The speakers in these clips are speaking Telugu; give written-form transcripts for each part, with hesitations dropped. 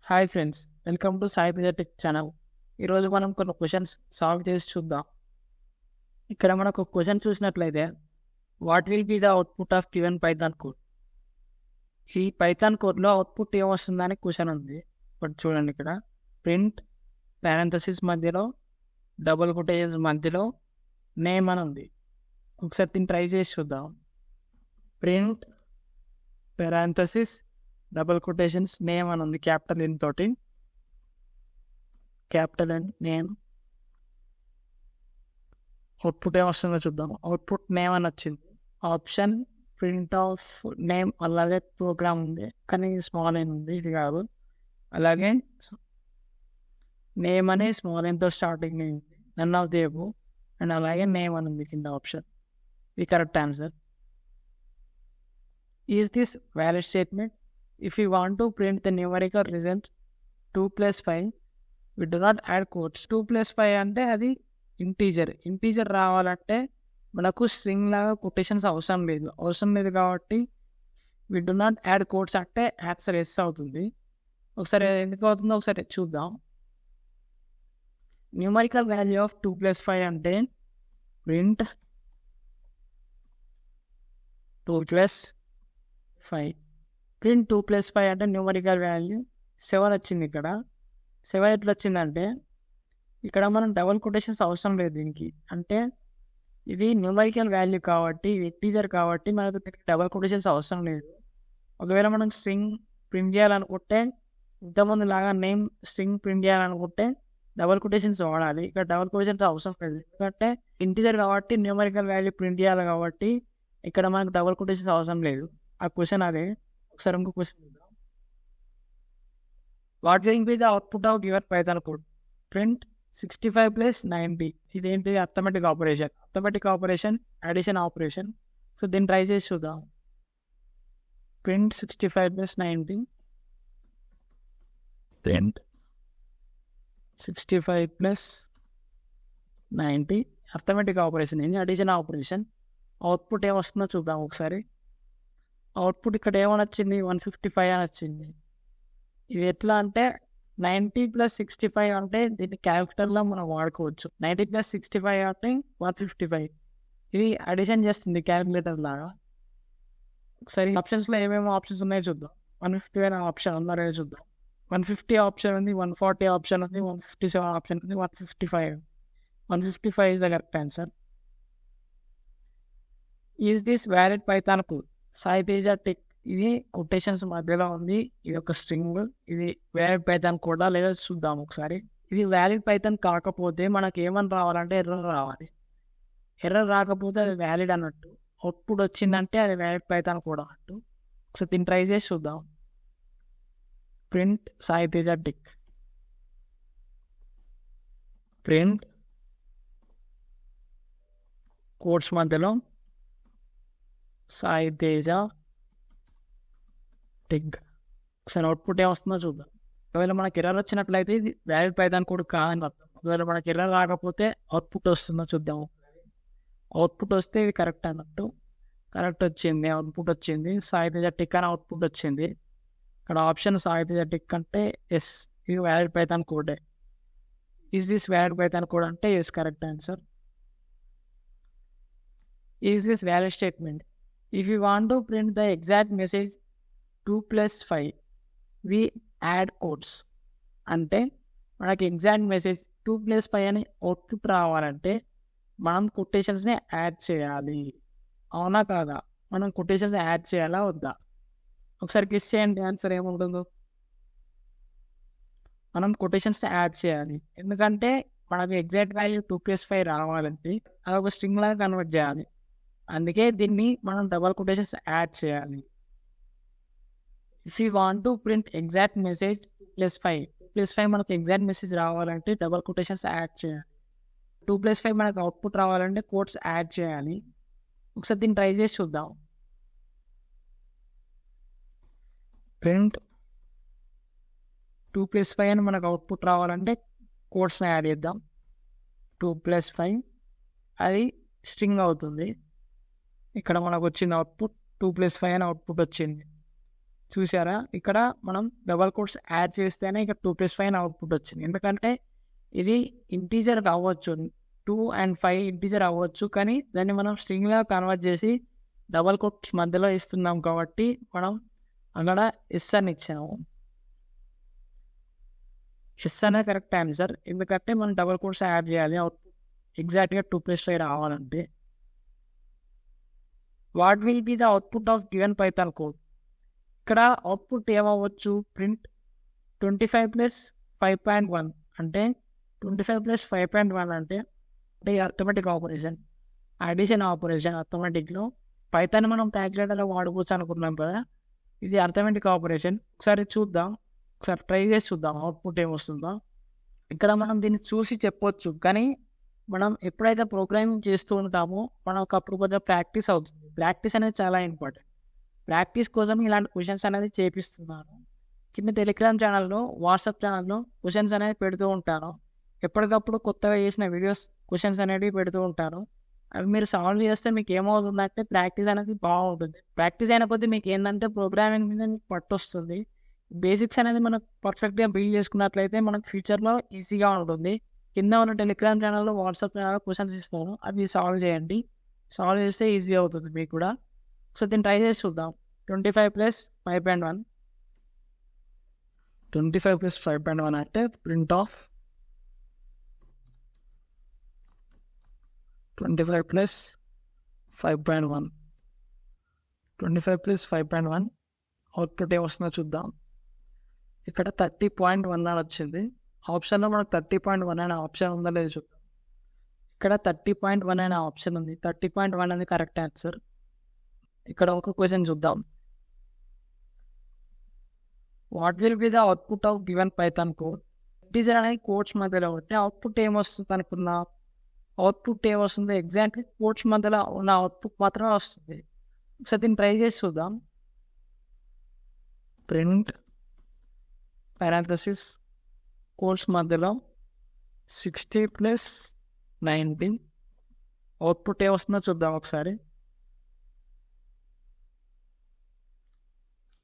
Hi friends, welcome to Sai పిజటిక్ ఛానల్. ఈరోజు మనం కొన్ని క్వశ్చన్స్ సాల్వ్ చేసి చూద్దాం. ఇక్కడ మనకు క్వశ్చన్ చూసినట్లయితే, what will be the output of given Python code? ఈ పైథాన్ కోడ్లో అవుట్పుట్ ఏమొస్తుందని క్వశ్చన్ ఉంది. బట్ చూడండి, ఇక్కడ ప్రింట్ పారెంథసిస్ మధ్యలో డబుల్ కొటేషన్స్ మధ్యలో నేమ్ అని ఉంది. ఒకసారి దీన్ని ట్రై చేసి చూద్దాం. Print parenthesis double quotations name అని ఉంది, క్యాపిటల్ ఎన్ తోటి, క్యాపిటల్ ఎన్ నేమ్. అవుట్పుట్ ఏమొస్తుందో చూద్దాం. అవుట్పుట్ నేమ్ అని వచ్చింది. ఆప్షన్ ప్రింట్ ఆఫ్ నేమ్, అలాగే ప్రోగ్రామ్ ఉంది కానీ స్మాల్ ఎన్ ఉంది, ఇది కాదు. అలాగే నేమ్ అని స్మాల్ ఎన్తో స్టార్టింగ్ అయింది, none of the above. And అలాగే నేమ్ అని ఉంది కింద ఆప్షన్. ఇది correct answer. Is this valid statement? If we want to print the numerical results 2 plus 5, we do not add quotes. 2 plus 5 అంటే అది ఇంటీజర్ రావాలంటే మనకు స్ట్రింగ్ లాగా కొటేషన్స్ అవసరం లేదు కాబట్టి we do not add quotes అంటే ఆన్సర్ ఎస్ అవుతుంది. ఒకసారి ఎందుకు అవుతుందో ఒకసారి చూద్దాం. న్యూమరికల్ వాల్యూ ఆఫ్ 2 plus 5 అంటే ప్రింట్ 2 plus 5. ప్రింట్ 2 plus 5 అంటే న్యూమరికల్ వాల్యూ 7 వచ్చింది. ఇక్కడ 7 ఎట్లా వచ్చిందంటే, ఇక్కడ మనం డబుల్ కొటేషన్స్ అవసరం లేదు దీనికి. అంటే ఇది న్యూమరికల్ వాల్యూ కాబట్టి, ఇది ఇంటీజర్ కాబట్టి మనకు దీనికి డబుల్ కొటేషన్స్ అవసరం లేదు. ఒకవేళ మనం స్ట్రింగ్ ప్రింట్ చేయాలనుకుంటే, ఇంతకుముందు లాగా నేమ్ స్ట్రింగ్ ప్రింట్ చేయాలనుకుంటే డబుల్ కొటేషన్స్ వాడాలి. ఇక్కడ డబుల్ కొటేషన్స్ అవసరం లేదు, ఎందుకంటే ఇంటీజర్ కాబట్టి న్యూమరికల్ వాల్యూ ప్రింట్ చేయాలి కాబట్టి ఇక్కడ మనకు డబుల్ కొటేషన్స్ అవసరం లేదు. ఆ క్వశ్చన్ అదే. ఒకసారి ఇంకో క్వశ్చన్ చూద్దాం. What will be the output of given Python code? Print 65 plus 90. ఇదేంటి? Arithmetic operation, addition operation. So దీన్ని ట్రై చేసి చూద్దాం. Print 65 plus 90. Print 65 plus 90 arithmetic operation, ఏంటి? Addition operation. అవుట్పుట్ ఏమొస్తుందో చూద్దాం ఒకసారి. అవుట్పుట్ ఇక్కడ ఏమని వచ్చింది? 155 అని వచ్చింది. ఇది ఎట్లా అంటే 90 plus 65 అంటే దీన్ని క్యాలిక్యులేటర్లో మనం వాడుకోవచ్చు. 90 plus 65 అంటే 155. ఇది అడిషన్ చేస్తుంది క్యాలిక్యులేటర్ లాగా. ఒకసారి ఆప్షన్స్లో ఏమేమి ఆప్షన్స్ ఉన్నాయో చూద్దాం. 150 ఆప్షన్ ఉన్నారో చూద్దాం. 150 ఆప్షన్ ఉంది, 140 ఆప్షన్ ఉంది, 157 ఆప్షన్ ఉంది, 155. 155 is the correct answer. Is this valid Python code? Sai Teja tech. ఇది కొటేషన్స్ మధ్యలో ఉంది, ఇది ఒక స్ట్రింగ్. ఇది వ్యాలిడ్ పైథాన్ కోడా లేదా చూద్దాం ఒకసారి. ఇది వ్యాలిడ్ పైథాన్ కాకపోతే మనకి ఏమని రావాలంటే ఎర్రర్ రావాలి. ఎర్రర్ రాకపోతే అది వ్యాలిడ్ అన్నట్టు. అవుట్పుట్ వచ్చిందంటే అది వ్యాలిడ్ పైథాన్ కోడ్ అన్నట్టు. ఒకసారి దీన్ని ట్రై చేసి చూద్దాం. Print Sai Teja tech. Print codes మధ్యలో సాయి తేజ టెక్. ఒకసారి అవుట్పుట్ ఏమొస్తుందో చూద్దాం. ఒకవేళ మనకి ఎర్రర్ వచ్చినట్లయితే ఇది వ్యాలిడ్ పైథాన్ కోడ్ కాదని అర్థం. ఒకవేళ మనకి ఎర్రర్ రాకపోతే అవుట్పుట్ వస్తుందో చూద్దాం. అవుట్పుట్ వస్తే ఇది కరెక్ట్ అన్నట్టు. కరెక్ట్ వచ్చింది, అవుట్పుట్ వచ్చింది. సాయి తేజ టెక్ అని అవుట్పుట్ వచ్చింది. ఇక్కడ ఆప్షన్ సాయి తేజ టెక్ అంటే ఎస్, ఇది వ్యాలిడ్ పైథాన్ కోడే. Is this valid Python code అంటే yes, correct answer. Is this valid statement? If you want to print the exact message 2 plus 5, we add quotes. అంటే మనకి ఎగ్జాక్ట్ మెసేజ్ 2 plus 5 అని అవుట్పుట్ రావాలంటే మనం కొటేషన్స్ని యాడ్ చేయాలి. అవునా కాదా? మనం కొటేషన్స్ని యాడ్ చేయాలా వద్దా? ఒకసారి గెస్ చేయండి ఆన్సర్ ఏముంటుందో. మనం కొటేషన్స్ని యాడ్ చేయాలి, ఎందుకంటే మనకు ఎగ్జాక్ట్ వాల్యూ 2 plus 5 రావాలంటే అది ఒక స్ట్రింగ్ లాగా కన్వర్ట్ చేయాలి. అందుకే దీన్ని మనం డబల్ కొటేషన్స్ యాడ్ చేయాలి. If you want to print exact message 2 plus 5, 2 plus 5 మనకు ఎగ్జాక్ట్ మెసేజ్ రావాలంటే డబల్ కొటేషన్స్ యాడ్ చేయాలి. 2 plus 5 మనకు అవుట్పుట్ రావాలంటే కోడ్స్ యాడ్ చేయాలి. ఒకసారి దీన్ని ట్రై చేసి చూద్దాం. ప్రింట్ 2 plus 5 అని మనకు అవుట్పుట్ రావాలంటే కోడ్స్ని యాడ్ చేద్దాం. 2 plus 5 అది స్ట్రింగ్ అవుతుంది. ఇక్కడ మనకు వచ్చింది అవుట్పుట్ 2 plus 5 అని అవుట్పుట్ వచ్చింది. చూసారా, ఇక్కడ మనం డబల్ కోట్స్ యాడ్ చేస్తేనే ఇక్కడ 2+5 అవుట్పుట్ వచ్చింది. ఎందుకంటే ఇది ఇంటీజర్ అవ్వచ్చు, 2 and 5 ఇంటీజర్ అవ్వచ్చు, కానీ దాన్ని మనం స్ట్రింగ్గా కన్వర్ట్ చేసి డబల్ కోట్స్ మధ్యలో ఇస్తున్నాం కాబట్టి మనం అక్కడ ఎస్ అని ఇచ్చాము. ఎస్ అనే కరెక్ట్ ఆన్సర్, ఎందుకంటే మనం డబల్ కోట్స్ యాడ్ చేయాలి అవుట్పుట్ ఎగ్జాక్ట్గా 2+5 రావాలంటే. What will be the output of given Python code? ఇక్కడ అవుట్పుట్ ఏమవ్వచ్చు, ప్రింట్ 25 + 5.1 అంటే 25 + 5.1 అంటే అర్థమెటిక్ ఆపరేషన్, అడిషన్ ఆపరేషన్. అర్థమెటిక్లో పైథాన్ మనం క్యాలిక్యులేటర్లో వాడుకోవచ్చు అనుకున్నాం కదా, ఇది అర్థమెటిక్ ఆపరేషన్. ఒకసారి చూద్దాం, ఒకసారి ట్రై చేసి చూద్దాం అవుట్పుట్ ఏమొస్తుందో. ఇక్కడ మనం దీన్ని చూసి చెప్పొచ్చు, కానీ మనం ఎప్పుడైతే ప్రోగ్రామింగ్ చేస్తూ ఉంటామో మనకు అప్పుడు కొంచెం ప్రాక్టీస్ అవుతుంది. ప్రాక్టీస్ అనేది చాలా ఇంపార్టెంట్. ప్రాక్టీస్ కోసం ఇలాంటి క్వశ్చన్స్ అనేది చేపిస్తున్నాను. కింద టెలిగ్రామ్ ఛానల్లో, వాట్సాప్ ఛానల్లో క్వశ్చన్స్ అనేవి పెడుతూ ఉంటాను. ఎప్పటికప్పుడు కొత్తగా చేసిన వీడియోస్ క్వశ్చన్స్ అనేవి పెడుతూ ఉంటాను. అవి మీరు సాల్వ్ చేస్తే మీకు ఏమవుతుందంటే ప్రాక్టీస్ అనేది బాగుంటుంది. ప్రాక్టీస్ అయిన కొద్దీ మీకు ఏంటంటే ప్రోగ్రామింగ్ మీద మీకు పట్టు వస్తుంది. బేసిక్స్ అనేది మనకు పర్ఫెక్ట్గా బిల్డ్ చేసుకున్నట్లయితే మనకు ఫ్యూచర్లో ఈజీగా ఉంటుంది. కింద ఉన్న టెలిగ్రామ్ ఛానల్లో, వాట్సాప్ ఛానల్లో క్వశ్చన్స్ ఇస్తాను, అవి సాల్వ్ చేయండి. సాల్వ్ చేస్తే ఈజీ అవుతుంది మీకు కూడా. సో దీన్ని ట్రై చేసి చూద్దాం. 25 + 5.1 25 + 5.1 అంటే ప్రింట్ ఆఫ్ 25 + 5.1 25 + 5.1 అవుట్పుట్ ఏమొస్తుందో చూద్దాం. ఇక్కడ 30.1 అని వచ్చింది. ఆప్షన్లో మనకు 30.1 అనే ఆప్షన్ ఉందో లేదో చూద్దాం. ఇక్కడ 30.1 అనే ఆప్షన్ ఉంది. 30.1 అనేది కరెక్ట్ ఆన్సర్. ఇక్కడ ఒక క్వశ్చన్ చూద్దాం. What will be the output of given Python code? Integer అనేది కోడ్స్ మధ్యలో ఉంటే అవుట్పుట్ ఏమొస్తుంది అనుకున్నా, అవుట్పుట్ ఏమొస్తుంది ఎగ్జాక్ట్లీ కోడ్స్ మధ్యలో ఉన్న అవుట్పుట్ మాత్రమే వస్తుంది. ఒకసారి దీన్ని ట్రై చేసి చూద్దాం. ప్రింట్ పారాంథసిస్ కోడ్స్ మధ్యలో 60 + 19 అవుట్పుట్ ఏమొస్తుందో చూద్దాం ఒకసారి.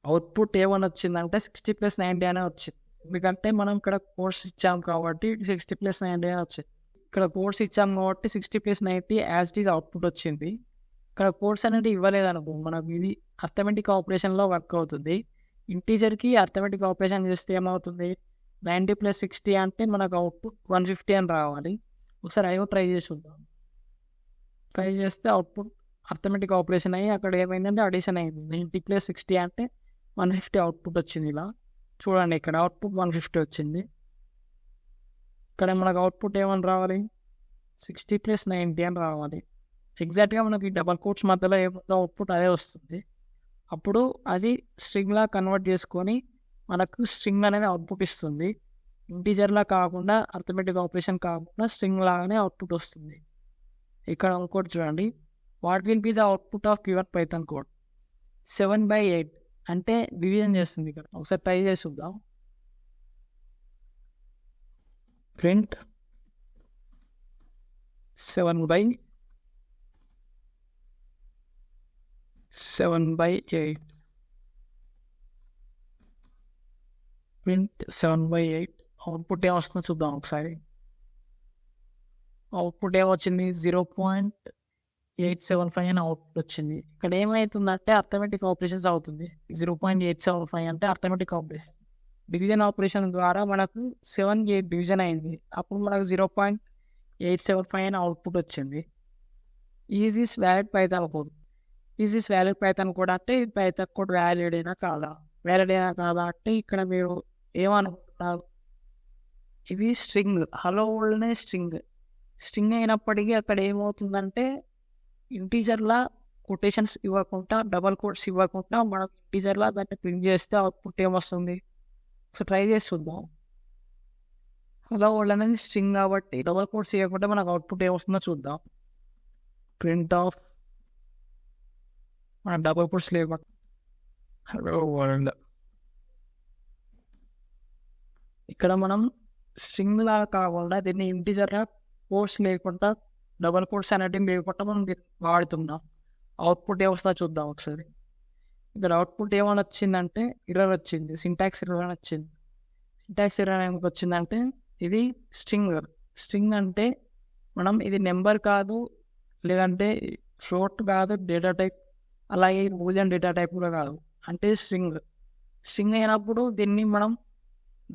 అవుట్పుట్ ఏమని వచ్చిందంటే 60 + 90 అనే వచ్చింది. ఎందుకంటే మనం ఇక్కడ కోర్స్ ఇచ్చాం కాబట్టి 60 + 90 అని వచ్చింది. ఇక్కడ కోర్స్ ఇచ్చాం కాబట్టి 60 + 90 యాజ్ ఇట్ ఈజ్ అవుట్పుట్ వచ్చింది. ఇక్కడ కోర్స్ అనేది ఇవ్వలేదు అనుకో, మనకు ఇది అర్థమెటిక్ ఆపరేషన్లో వర్క్ అవుతుంది. ఇంటీజర్కి అర్థమెటిక్ ఆపరేషన్ చేస్తే ఏమవుతుంది, 90 + 60 అంటే మనకు అవుట్పుట్ 150 అని రావాలి. ఒకసారి అయ్యో ట్రై చేసి చూద్దాం. ట్రై చేస్తే అవుట్పుట్ అర్థమెటిక్ ఆపరేషన్ అయ్యి అక్కడ ఏమైందంటే అడిషన్ అయింది. 90 + 60 అంటే 150 అవుట్పుట్ వచ్చింది. ఇలా చూడండి, ఇక్కడ అవుట్పుట్ 150 వచ్చింది. ఇక్కడ మనకు అవుట్పుట్ ఏమని రావాలి, 60 + 90 అని రావాలి. ఎగ్జాక్ట్గా మనకి డబల్ కోట్స్ మధ్యలో ఏముందో అవుట్పుట్ అదే వస్తుంది. అప్పుడు అది స్ట్రింగ్లా కన్వర్ట్ చేసుకొని మనకు స్ట్రింగ్ అనేది అవుట్పుట్ ఇస్తుంది. ఇంటీజర్లా కాకుండా, అర్థమెటిక్ ఆపరేషన్ కాకుండా స్ట్రింగ్ లాగానే అవుట్పుట్ వస్తుంది. ఇక్కడ ఇంకోటి చూడండి. What will be the output of given Python code? 7/8 అంటే డివిజన్ చేస్తుంది. ఇక్కడ ఒకసారి ట్రై చేసి చూద్దాం. ప్రింట్ 7/8 ప్రింట్ 7/8 అవుట్పుట్ ఏమొస్తుందో చూద్దాం ఒకసారి. అవుట్పుట్ ఏమొచ్చింది, 0.875 అని అవుట్పుట్ వచ్చింది. ఇక్కడ ఏమవుతుందంటే అర్థమెటిక్ ఆపరేషన్స్ అవుతుంది. 0.875 అంటే అర్థమెటిక్ ఆపరేషన్. డివిజన్ ఆపరేషన్ ద్వారా మనకు 7/8 డివిజన్ అయింది. అప్పుడు మనకు 0.875 అని అవుట్పుట్ వచ్చింది. Is this valid Python code? Is this valid Python code అంటే ఈ పైథాన్ కోడ్ వ్యాలిడ్ అయినా కాదా? వ్యాలిడ్ అయినా కాదా అంటే ఇక్కడ మీరు ఏమనుకుంటున్నారు, ఇది స్ట్రింగ్, హలో వరల్డ్ అనే స్ట్రింగ్ అయినప్పటికీ అక్కడ ఏమవుతుందంటే ఇంటీజర్లా కొటేషన్స్ ఇవ్వకుండా, డబల్ కోట్స్ ఇవ్వకుండా మనకు ఇంటీజర్లా దాన్ని ప్రింట్ చేస్తే అవుట్పుట్ ఏమొస్తుంది. సో ట్రై చేసి చూద్దాం. హలో వరల్డ్ అనేది స్ట్రింగ్ కాబట్టి డబల్ కోట్స్ ఇవ్వకుండా మనకు అవుట్పుట్ ఏమొస్తుందో చూద్దాం. ప్రింట్ ఆఫ్ మన డబల్ కోట్స్ లేకుండా హలో వరల్డ్. ఇక్కడ మనం స్ట్రింగ్ లాగా కాకుండా దీన్ని ఇంటీజర్గా కోట్స్ లేకుండా, డబల్ కోట్స్ అనేటివి లేకుండా మనం వాడుతున్నాం. అవుట్పుట్ ఏమొస్తుందో చూద్దాం ఒకసారి. ఇక్కడ అవుట్పుట్ ఏమని వచ్చిందంటే ఎర్రర్ వచ్చింది, సింటాక్స్ ఎర్రర్ అని వచ్చింది. సింటాక్స్ ఎర్రర్ ఎందుకు వచ్చిందంటే ఇది స్ట్రింగ్ అంటే మనం ఇది నెంబర్ కాదు, లేదంటే ఫ్లోట్ కాదు, డేటా టైప్, అలాగే బూలియన్ డేటా టైప్ కూడా కాదు, అంటే స్ట్రింగ్ అయినప్పుడు దీన్ని మనం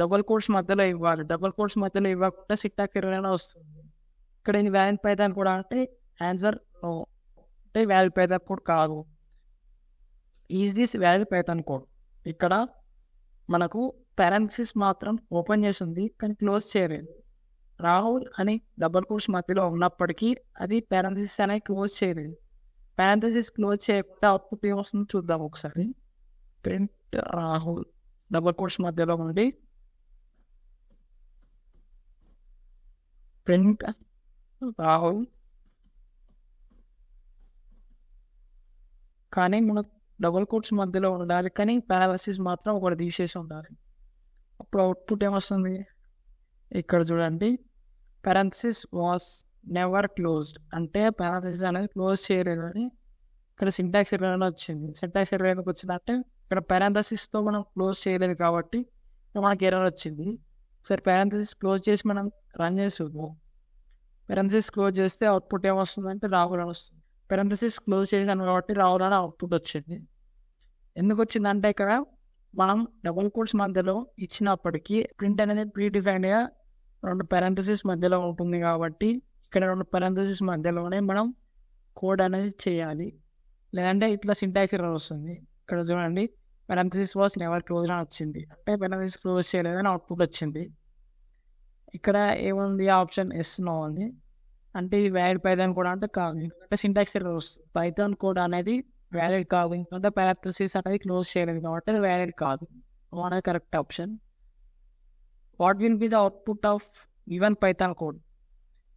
డబుల్ కోట్స్ మధ్యలో ఇవ్వాలి. డబుల్ కోట్స్ మధ్యలో ఇవ్వకుండా సింటాక్స్ ఎర్రర్ అయినా వస్తుంది. ఇక్కడ ఇది వ్యాలిడ్ పైథాన్ కూడా అంటే ఆన్సర్ నో, అంటే వ్యాలిడ్ పైథాన్ కోడ్ కాదు. Is this valid Python code? ఇక్కడ మనకు పారాంథసిస్ మాత్రం ఓపెన్ చేసి ఉంది కానీ క్లోజ్ చేయలేదు. రాహుల్ అని డబుల్ కోట్స్ మధ్యలో ఉన్నప్పటికీ అది పారాంథసిస్ అనేది క్లోజ్ చేయలేదు. పారాంథసిస్ క్లోజ్ చేయకుండా అవుట్పుట్ ఏమొస్తుందో చూద్దాం ఒకసారి. ప్రింట్ రాహుల్ డబుల్ కోట్స్ మధ్యలో ఉండి ప్రింట్ రాహుల్, కానీ మనకు డబుల్ కోట్స్ మధ్యలో ఉండాలి కానీ పారాంథసిస్ మాత్రం ఒకటి తీసేసి ఉండాలి. అప్పుడు అవుట్పుట్ ఏమొస్తుంది? ఇక్కడ చూడండి, పారాంథసిస్ వాస్ నెవర్ క్లోజ్డ్, అంటే పారాంథసిస్ అనేది క్లోజ్ చేయలేదు అని ఇక్కడ సింటాక్స్ ఎర్రర్ అని వచ్చింది. సింటాక్స్ ఎర్రర్ ఎందుకు వచ్చిందంటే ఇక్కడ పారాంథసిస్తో మనం క్లోజ్ చేయలేదు కాబట్టి మనకి ఎర్రర్ వచ్చింది. సరే, పారాంథసిస్ క్లోజ్ చేసి మనం రన్ చేసి చూద్దాం. పారాంథసిస్ క్లోజ్ చేస్తే అవుట్పుట్ ఏమొస్తుందంటే రాహుల్ అని వస్తుంది. పారాంథసిస్ క్లోజ్ చేసాను కాబట్టి రాహుల్ అని అవుట్పుట్ వచ్చింది. ఎందుకు వచ్చిందంటే ఇక్కడ మనం డబుల్ కోట్స్ మధ్యలో ఇచ్చినప్పటికీ ప్రింట్ అనేది ప్రీ డిఫైన్డ్గా 2 పారాంథసిస్ మధ్యలో ఉంటుంది కాబట్టి ఇక్కడ 2 పారాంథసిస్ మధ్యలోనే మనం కోడ్ అనేది చేయాలి, లేదంటే ఇట్లా సింటాక్స్ ఎర్రర్ వస్తుంది. ఇక్కడ చూడండి, పారాంథసిస్ వాస్ నెవర్ క్లోజ్ అని వచ్చింది, అంటే పారాంథసిస్ క్లోజ్ చేయలేదని అవుట్పుట్ వచ్చింది. ఇక్కడ ఏముంది? ఆప్షన్ ఎస్ నో ఉంది, అంటే ఇది వ్యాలిడ్ పైథాన్ కోడ్ అంటే కాదు, ఎందుకంటే సింటాక్స్ ఎర్రర్ వస్తుంది. పైథాన్ కోడ్ అనేది వ్యాలిడ్ కాదు, ఎందుకంటే పారాంథసిస్ అనేది క్లోజ్ చేయలేదు కాబట్టి అది వ్యాలిడ్ కాదు. అనేది correct option. What will be the output of given Python code?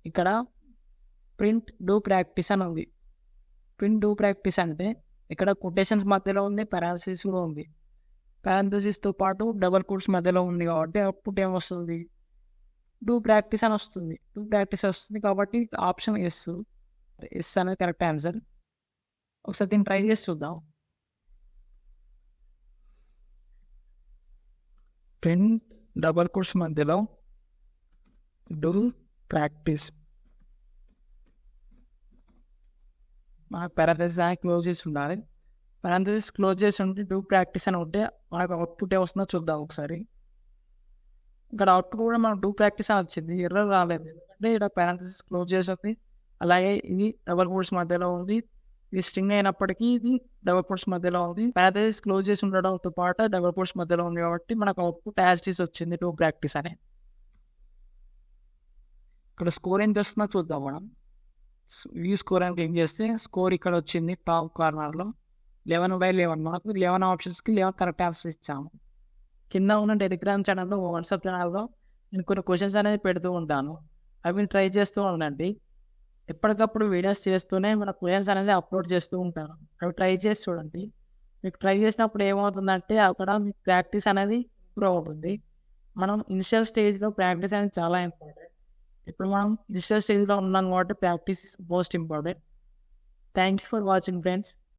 ఇక్కడ ప్రింట్ డూ ప్రాక్టీస్ అని ఉంది. ప్రింట్ డూ ప్రాక్టీస్ అంటే ఇక్కడ కొటేషన్స్ మధ్యలో ఉంది, పారాంథసిస్ కూడా ఉంది. పారాంథసిస్తో పాటు డబుల్ కోట్స్ మధ్యలో ఉంది కాబట్టి అవుట్పుట్ ఏమొస్తుంది? డూ ప్రాక్టీస్ అని వస్తుంది. డూ ప్రాక్టీస్ వస్తుంది కాబట్టి ఆప్షన్ ఎస్ అనేది కరెక్ట్ ఆన్సర్. ఒకసారి దీన్ని ట్రై చేసి చూద్దాం. ప్రింట్ డబుల్ కోట్స్ మధ్యలో డూ ప్రాక్టీస్, మనకు పారాంథసిస్ క్లోజ్ చేసి ఉండాలి. పారాంథసిస్ క్లోజ్ చేసి ఉంటే డూ ప్రాక్టీస్ అని ఉంటే మనకు అవుట్పుట్ ఏమొస్తుందో చూద్దాం ఒకసారి. ఇక్కడ అవుట్పుట్ కూడా మనకు డూ ప్రాక్టీస్ అని వచ్చింది, ఎర్రర్ రాలేదు, ఎందుకంటే ఇక్కడ పారాంథసిస్ క్లోజ్ చేసి ఉంది, అలాగే ఇది డబుల్ కోట్స్ మధ్యలో ఉంది. ఇది స్ట్రింగ్ అయినప్పటికీ ఇది డబుల్ కోట్స్ మధ్యలో ఉంది. పారాంథసిస్ క్లోజ్ చేసి ఉండడంతో పాటు డబుల్ కోట్స్ మధ్యలో ఉంది కాబట్టి మనకు అవుట్పుట్ యాజ్ ఇట్ ఈస్ వచ్చింది, డూ ప్రాక్టీస్ అని. ఇక్కడ స్కోర్ ఎంత వస్తుందో చూద్దాం మనం. వ్యూ స్కోర్ అని క్లిక్ చేస్తే స్కోర్ ఇక్కడ వచ్చింది టాప్ కార్నర్లో 11/11. మనకు 11 ఆప్షన్స్కి 11 కరెక్ట్ ఆన్సర్స్ ఇచ్చాము. కింద ఉన్న టెలిగ్రామ్ ఛానల్లో, వాట్సాప్ ఛానల్లో నేను కొన్ని క్వశ్చన్స్ అనేది పెడుతూ ఉంటాను, అవి ట్రై చేస్తూ ఉండండి. ఎప్పటికప్పుడు వీడియోస్ చేస్తూనే మన క్వశ్చన్స్ అనేది అప్లోడ్ చేస్తూ ఉంటాను, అవి ట్రై చేసి చూడండి. మీకు ట్రై చేసినప్పుడు ఏమవుతుందంటే అక్కడ మీకు ప్రాక్టీస్ అనేది ఇంప్రూవ్ అవుతుంది. మనం ఇనిషియల్ స్టేజ్లో ప్రాక్టీస్ అనేది చాలా ఇంపార్టెంట్. ఇప్పుడు మనం ఇనిషియల్ స్టేజ్లో ఉన్నాం కాబట్టి practice is most important. Thank you for watching friends.